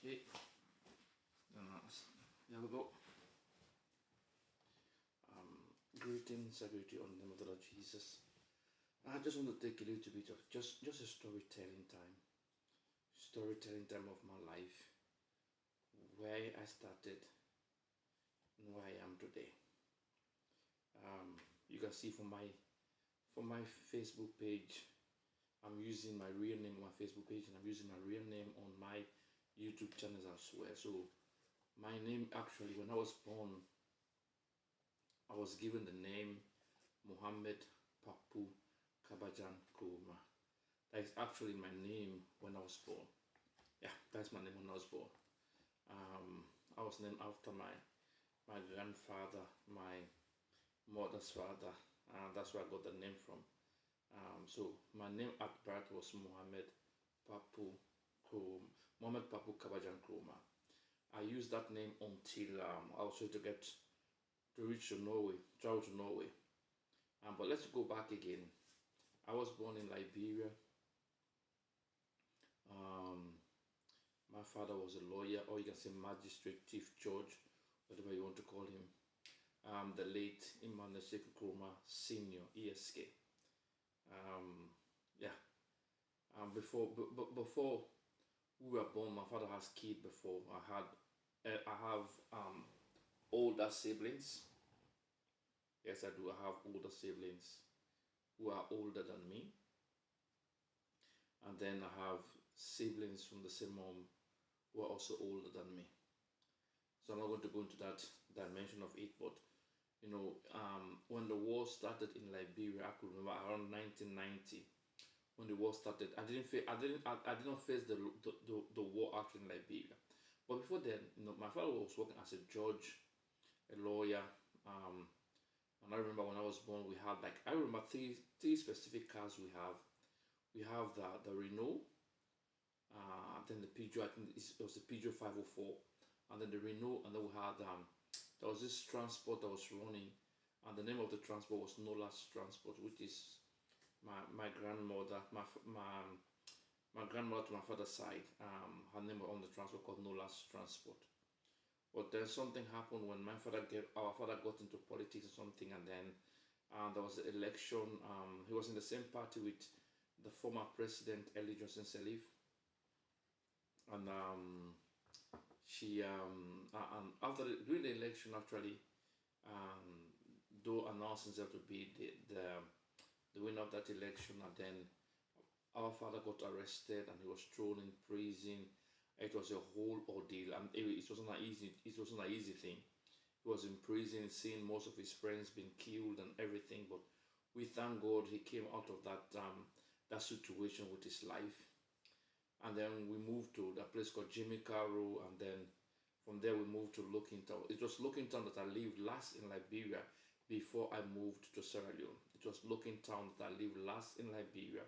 Okay, here we go. Greetings, everybody, on the name of the Lord Jesus. I just want to take a little bit of just a storytelling time of my life, where I started and where I am today. You can see from my Facebook page, I'm using my real name on my Facebook page, and I'm using my real name on my YouTube channels as well. So my name, actually, when I was born, I was given the name Mohammed Papu Kabajan Kuruma. That is actually my name when I was born. Yeah, that's my name when I was born. I was named after my grandfather, my mother's father, and that's where I got the name from. So my name at birth was Mohammed Papu Kuruma, Mohammed Papu Kabajan Kuruma. I used that name until I was trying to reach to Norway, travel to Norway. But let's go back again. I was born in Liberia. My father was a lawyer, or you can say magistrate, chief judge, whatever you want to call him. The late Emmanuel Sekou Kuruma Senior, ESK. Yeah. Before we were born, my father has kids before. I have older siblings. Yes, I do. I have older siblings who are older than me. And then I have siblings from the same mom who are also older than me. So I'm not going to go into that dimension of it, but when the war started in Liberia, I could remember around 1990. When the war started, I did not face the war actually in Liberia. But before then, my father was working as a judge, a lawyer. And I remember when I was born, we had I remember three specific cars we have. We have the Renault, then the Peugeot. I think it was the Peugeot 504, and then the Renault, and then we had there was this transport that was running, and the name of the transport was Nola's Transport, which is my grandmother, my grandmother to my father's side. Her name on the transport called Nola's Transport. But then something happened when our father got into politics or something, and then there was an election. He was in the same party with the former president Ellen Johnson Sirleaf, and during the election, actually, though announced himself to be the winner of that election, and then our father got arrested and he was thrown in prison. It was a whole ordeal, and it wasn't an easy thing. He was in prison, seeing most of his friends being killed and everything. But we thank God he came out of that situation with his life. And then we moved to a place called Jimmy Carroll, and then from there we moved to Lockington. It was Lockington that I lived last in Liberia before I moved to Sierra Leone. It was Lockington that I lived last in Liberia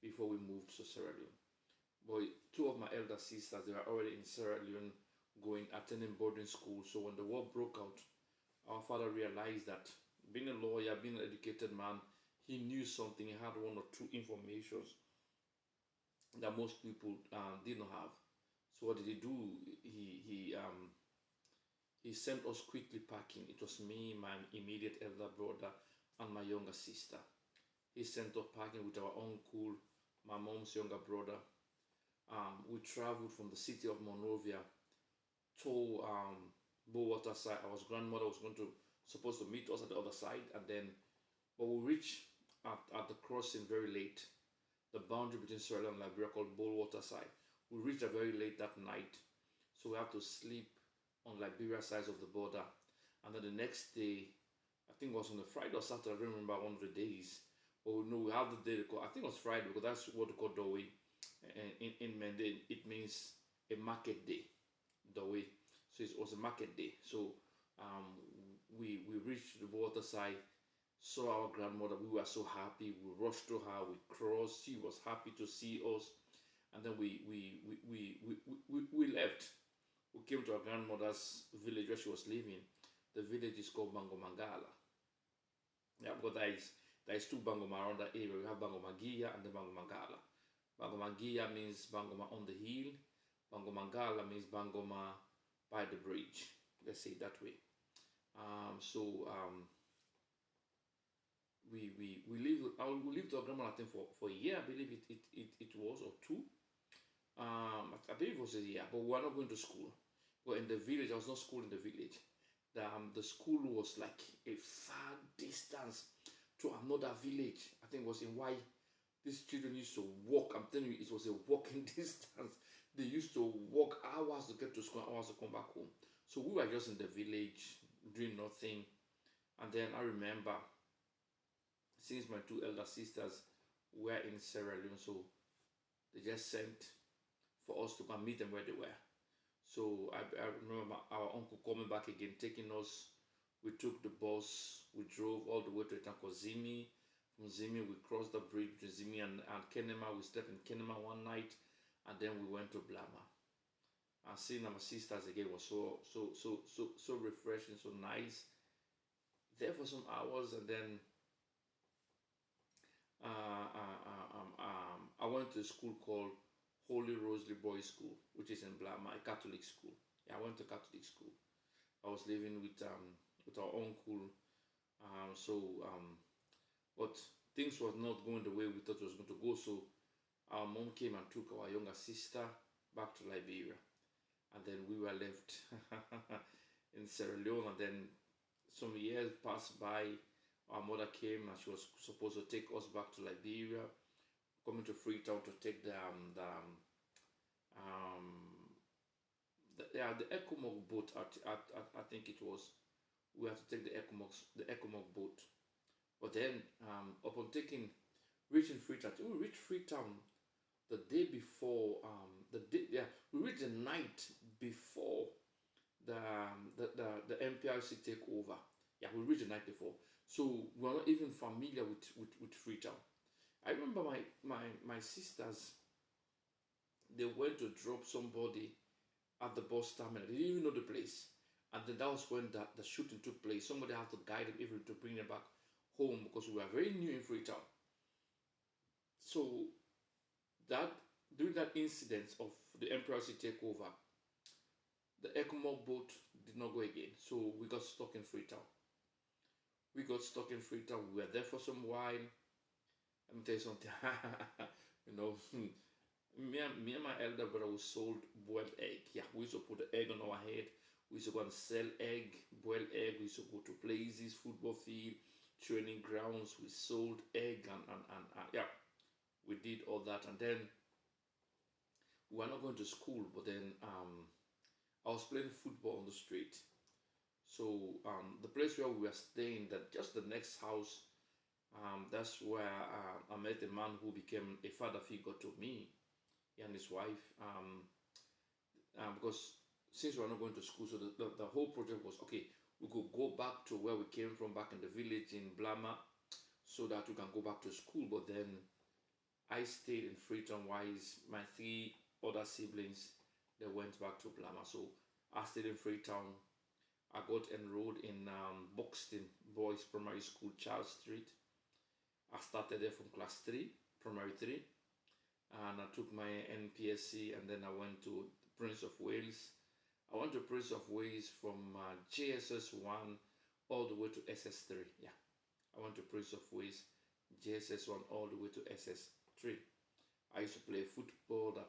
before we moved to Sierra Leone. But two of my elder sisters, they were already in Sierra Leone, attending boarding school. So when the war broke out, our father realized that being a lawyer, being an educated man, he knew something. He had one or two informations that most people did not have. So what did he do? He sent us quickly packing. It was me, my immediate elder brother, and my younger sister. He sent us packing with our uncle, my mom's younger brother. We traveled from the city of Monrovia to Bowater side. Our grandmother was supposed to meet us at the other side, but we reached at the crossing very late, the boundary between Sierra Leone and Liberia, called Bowater side. We reached there very late that night, so we had to sleep on Liberia side of the border. And then the next day, I think it was on a Friday or Saturday, I don't remember one of the days, but we had the day I think it was Friday, because that's what they call Dawei. In Mende, it means a market day, Dawei. So it was a market day. So we reached the water side, saw our grandmother. We were so happy. We rushed to her. We crossed. She was happy to see us, and then we left. We came to our grandmother's village where she was living. The village is called Bangomangala. Yeah, because there is two Bangoma around that area. We have Bangomagia and the Bangomangala. Bangomagia means Bangoma on the hill. Bangomangala means Bangoma by the bridge. Let's say it that way. So we lived we lived with our grandma I think for a year. I believe it was or two. I believe it was a year, but we were not going to school. Well, in the village, there was no school in the village. The school was like a far distance to another village. I think it was in Y. These children used to walk. I'm telling you, it was a walking distance. They used to walk hours to get to school, hours to come back home. So we were just in the village doing nothing. And then I remember, since my two elder sisters were in Sierra Leone, so they just sent for us to go and meet them where they were. So I remember our uncle coming back again, taking us. We took the bus. We drove all the way to Itakozimi. From Zimi, we crossed the bridge between Zimi and Kenema. We slept in Kenema one night, and then we went to Blama. And seeing our sisters again was so refreshing, so nice. There for some hours, and then I went to a school called Holy Rosary Boys School, which is in Blama, a Catholic school. Yeah, I went to Catholic school. I was living with our uncle. But things was not going the way we thought it was going to go. So our mom came and took our younger sister back to Liberia, and then we were left in Sierra Leone. And then some years passed by. Our mother came and she was supposed to take us back to Liberia, coming to Freetown to take the Ecomog boat. I think it was. We had to take the Ecomog boat. But then, upon reaching Freetown, we reached Freetown the day before. We reached the night before the MPRC takeover. Yeah, we reached the night before, so we were not even familiar with Freetown. I remember my sisters. They went to drop somebody at the bus terminal. They didn't even know the place, and then that was when the shooting took place. Somebody had to guide them even to bring them back home because we were very new in Freetown. So that during that incident of the MPRC takeover, the Ecomog boat did not go again. So we got stuck in Freetown. We were there for some while. Let me tell you something. you know, me and my elder brother, we sold boiled egg. Yeah, we used to put the egg on our head. We used to go and sell egg, boiled egg. We used to go to places, football field, training grounds. We sold egg and yeah, we did all that. And then we were not going to school, but then I was playing football on the street. So the place where we were staying, that just the next house, that's where I met a man who became a father figure to me and his wife. Because since we were not going to school, so the whole project was okay. We could go back to where we came from, back in the village in Blama, so that we can go back to school. But then I stayed in Freetown, while my three other siblings, they went back to Blama. So I stayed in Freetown. I got enrolled in Buxton Boys Primary School, Charles Street. I started there from class 3, primary 3, and I took my NPSC, and then I went to Prince of Wales. I went to Prince of Wales from JSS 1 all the way to SS 3. Yeah, I went to Prince of Wales, JSS 1 all the way to SS 3. I used to play football. I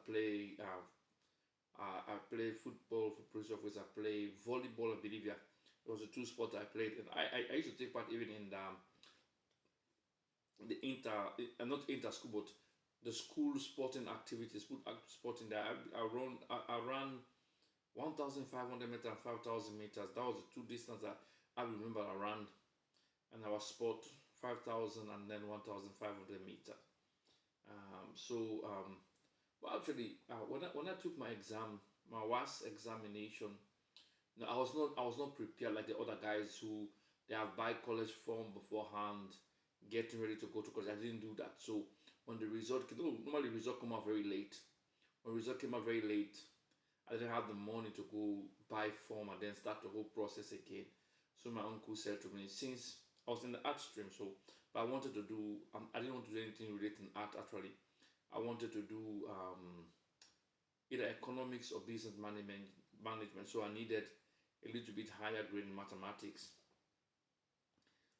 play football for Prince of Wales. I play volleyball. I believe it was the two sports I played, and I used to take part even in not inter school, but the school sporting activities, sporting there. I ran 1,500 meters and 5,000 meters. That was the two distances that I remember I ran, and I was sport 5,000 and then 1,500 meters. Well, actually, when I took my exam, my last examination, no, I was not prepared like the other guys who they have buy college form beforehand, getting ready to go to college. I didn't do that. So when the result came, normally result come out very late. When result came out very late, I didn't have the money to go buy form and then start the whole process again. So my uncle said to me, since I was in the art stream, but I wanted to do, I didn't want to do anything related to art actually. I wanted to do either economics or business management. So I needed a little bit higher grade in mathematics.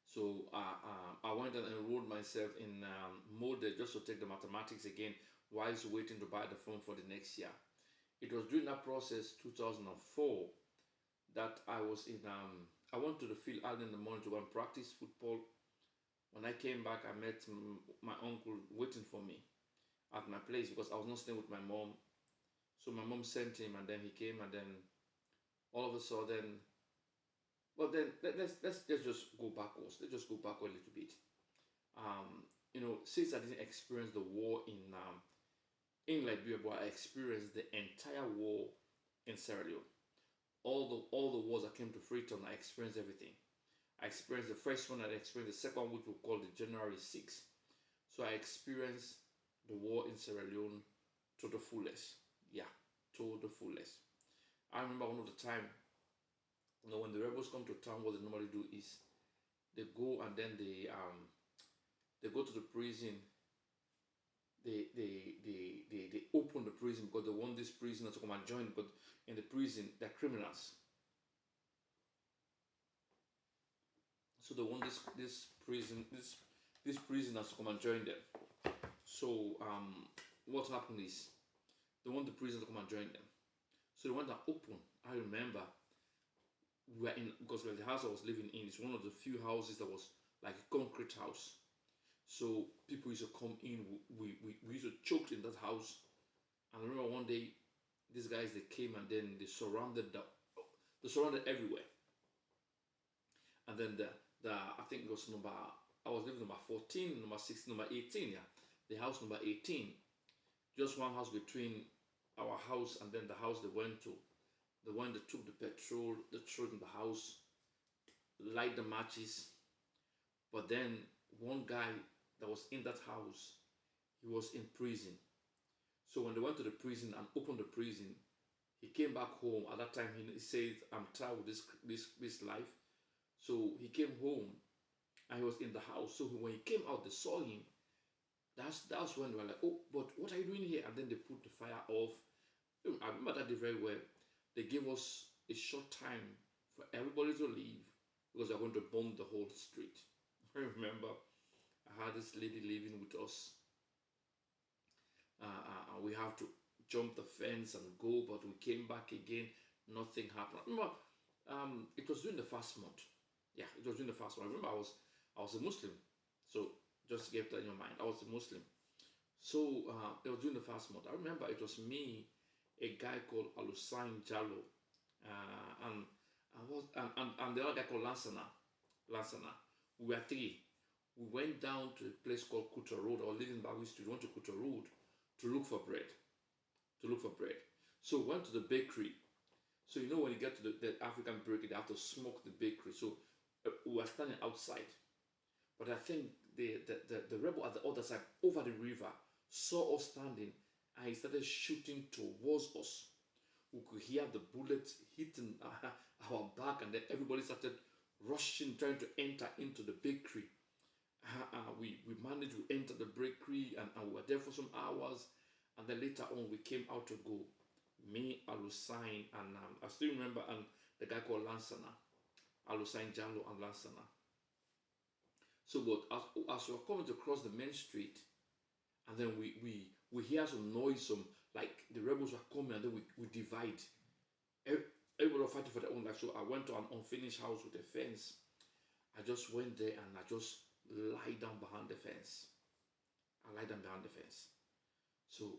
So I went and enrolled myself in Molded just to take the mathematics again while waiting to buy the phone for the next year. It was during that process, 2004, that I was in. I went to the field early in the morning to go and practice football. When I came back, I met my uncle waiting for me at my place because I was not staying with my mom. So my mom sent him, and then he came, and then all of a sudden, well, then let's just go backwards. Let's just go back a little bit. Since I didn't experience the war in Liberia, but I experienced the entire war in Sierra Leone. All the wars that came to Freetown, I experienced everything. I experienced the first one, I experienced the second one, which we call the January 6th. So I experienced the war in Sierra Leone to the fullest. Yeah, to the fullest. I remember one of the time, when the rebels come to town, what they normally do is they go and then they go to the prison. They open the prison because they want these prisoners to come and join, but in the prison they're criminals. So they want this prisoners to come and join them. So what happened is they want the prisoners to come and join them. So they went and open. I remember we were in, because the house I was living in is one of the few houses that was like a concrete house. So people used to come in. We used to choke in that house. And I remember one day, these guys, they came and then they surrounded everywhere. And then I think it was I was living number 14, number 16, number 18, yeah. The house number 18. Just one house between our house and then the house they went to. The one that took the petrol, they threw it in the house, light the matches. But then one guy that was in that house, he was in prison. So when they went to the prison and opened the prison, he came back home. At that time, he said, "I'm tired with this life." So he came home and he was in the house. So when he came out, they saw him. That's when they were like, "Oh, but what are you doing here?" And then they put the fire off. I remember that day very well. They gave us a short time for everybody to leave because they're going to bomb the whole street. I remember I had this lady living with us. We have to jump the fence and go, but we came back again. Nothing happened. I remember it was during the fast month. Yeah, it was during the fast month. I remember I was a Muslim. So just to get that in your mind, I was a Muslim. So it was during the fast month. I remember it was me, a guy called Alusain Jallo, and the other guy called Lansana. We were three. We went down to a place called Kuta Road. I was living in Bagui Street. We went to Kuta Road to look for bread. So we went to the bakery. So when you get to the African bakery, they have to smoke the bakery. So we were standing outside. But I think the rebel at the other side, over the river, saw us standing and he started shooting towards us. We could hear the bullets hitting our back, and then everybody started rushing, trying to enter into the bakery. We managed to enter the bakery and we were there for some hours, and then later on we came out to go. Me, Alusain, and I still remember, and the guy called Lansana, Alusain Jallo and Lansana. So, but as we were coming to cross the main street, and then we hear some noise, like the rebels were coming, and then we divide. Everybody was fighting for their own life. So I went to an unfinished house with a fence. I just went there and I just lie down behind the fence. So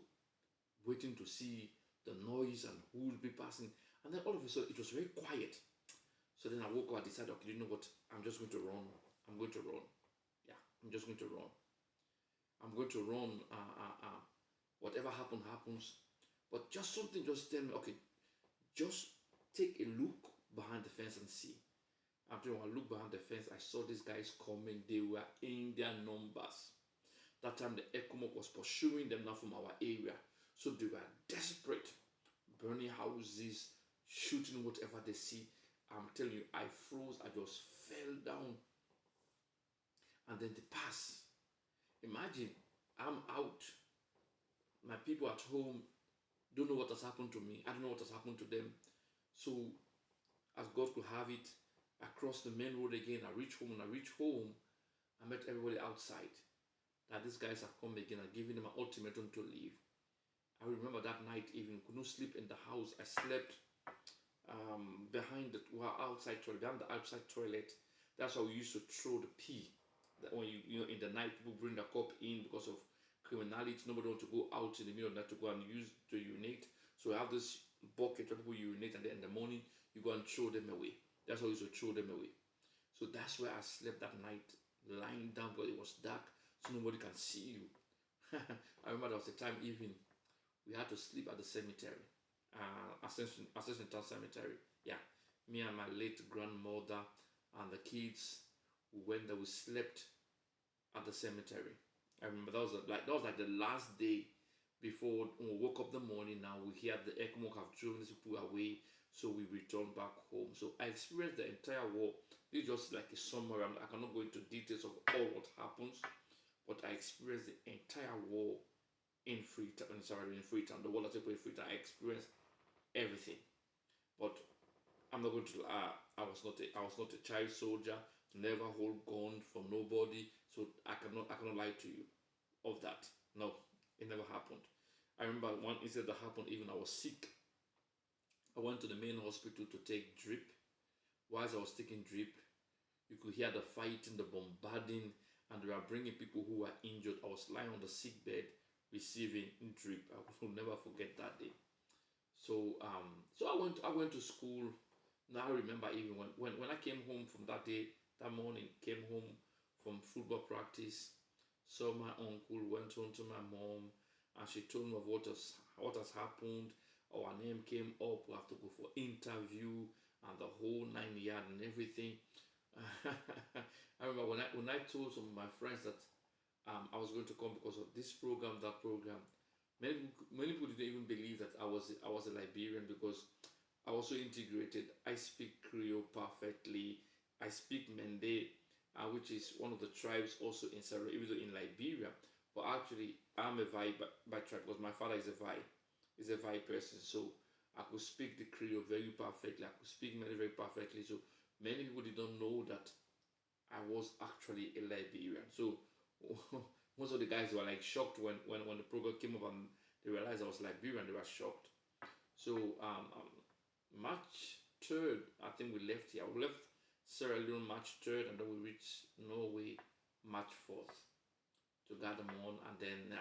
waiting to see the noise and who will be passing. And then all of a sudden it was very quiet. So then I woke up and decided, okay, you know what? I'm just going to run. Yeah, I'm just going to run. Whatever happens. But just something just tell me, okay, just take a look behind the fence and see. After I looked behind the fence, I saw these guys coming. They were in their numbers. That time the ECOMOG was pursuing them now from our area. So they were desperate, burning houses, shooting whatever they see. I'm telling you, I froze. I just fell down. And then they pass. Imagine, I'm out. My people at home, don't know what has happened to me. I don't know what has happened to them. So, as God could have it, I crossed the main road again. I reached home. And I reached home, I met everybody outside. That these guys have come again and given them an ultimatum to leave. I remember that night even could not sleep in the house. I slept behind the outside toilet, behind the outside toilet. That's how we used to throw the pee. That when you know in the night people bring the cup in because of criminality. Nobody want to go out in the middle of the night to go and use to urinate. So we have this bucket where people urinate, and then in the morning you go and throw them away. That's how we used to throw them away. So that's where I slept that night, lying down because it was dark, so nobody can see you. I remember there was a time even we had to sleep at the cemetery, Ascension Town Cemetery. Yeah, me and my late grandmother and the kids, we went there. We slept at the cemetery. I remember that was like the last day before when we woke up the morning. Now we hear the ECMO have driven these people away, so we returned back home. So I experienced the entire war. This is just like a summary. I cannot go into details of all what happens, but I experienced the entire war in Freetown. Sorry, in Freetown. The war that took place in Freetown. I experienced everything. But I'm not going to. I was not a child soldier. Never hold gun from nobody. So I cannot lie to you of that. No, it never happened. I remember one incident that happened. Even I was sick. I went to the main hospital to take drip. Whilst I was taking drip, you could hear the fighting, the bombarding, and they were bringing people who were injured. I was lying on the sick bed receiving drip. I will never forget that day. So I went to school. Now I remember even when I came home from that day, that morning, came home from football practice, saw my uncle, went home to my mom, and she told me of what has happened. Our name came up. We have to go for interview and the whole 9 yard and everything. I remember when I told some of my friends that I was going to come because of this program, that program. Many people didn't even believe that I was a Liberian because I was so integrated. I speak Creole perfectly. I speak Mende, which is one of the tribes also in Sierra, even though in Liberia. But actually, I'm a Vai by tribe because my father is a Vai. He's a Vai person. So I could speak the Creole very perfectly. I could speak Mende very perfectly. So many people did not know that I was actually a Liberian. So most of the guys were like shocked when the program came up and they realized I was Liberian. They were shocked. So March 3rd, I think we left here. We left Sierra Leone March 3rd, and then we reached Norway March 4th to gather on, and then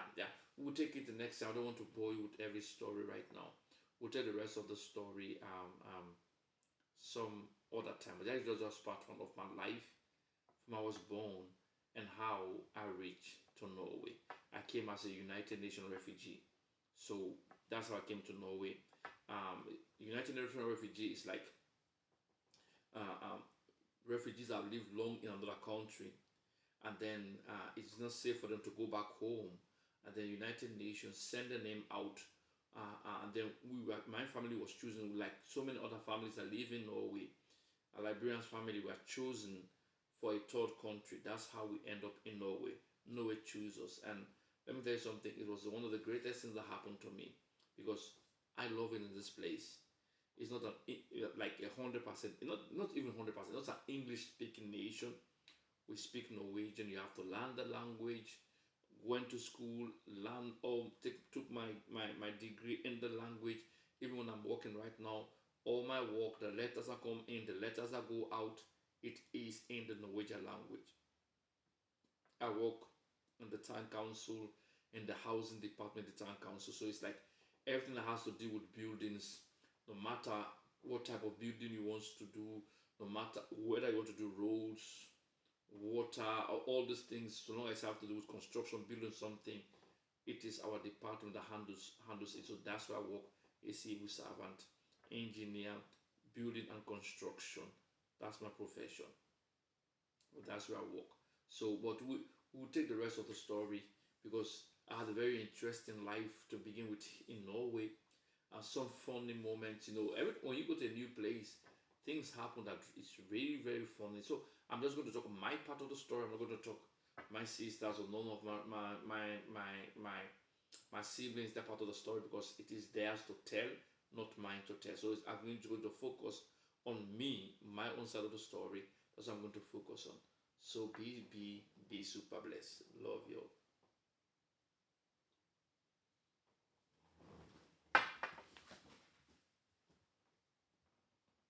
we'll take it the next time. I don't want to bore you with every story right now. We'll tell the rest of the story some other time. But that is just part one of my life from I was born and how I reached to Norway. I came as a United Nations refugee. So that's how I came to Norway. United Nations refugee is like refugees that have lived long in another country, and then it's not safe for them to go back home. And then United Nations send the name out, and then my family was chosen, like so many other families that live in Norway. A Liberian's family were chosen for a third country. That's how we end up in Norway. Norway chose us, and let me tell you something. It was one of the greatest things that happened to me because I love it in this place. It's not like 100%, not even 100%. It's an English-speaking nation. We speak Norwegian. You have to learn the language. Went to school, learned took my degree in the language. Even when I'm working right now, all my work, the letters that come in, the letters that go out, it is in the Norwegian language. I work in the town council, in the housing department, the town council. So it's like everything that has to do with buildings, no matter what type of building you want to do, no matter whether you want to do roads, water, or all these things, so long as it have to do with construction, building something, it is our department that handles it. So that's why I work, a civil servant, engineer, building and construction. That's my profession. That's where I work. So, but we'll take the rest of the story because I had a very interesting life to begin with in Norway, and some funny moments. When you go to a new place, things happen that it's very, very funny. So I'm just going to talk my part of the story. I'm not going to talk my sisters or none of my my siblings, they're part of the story because it is theirs to tell, not mine to tell. So I'm going to focus on me, my own side of the story. That's what I'm going to focus on. So be super blessed. Love you.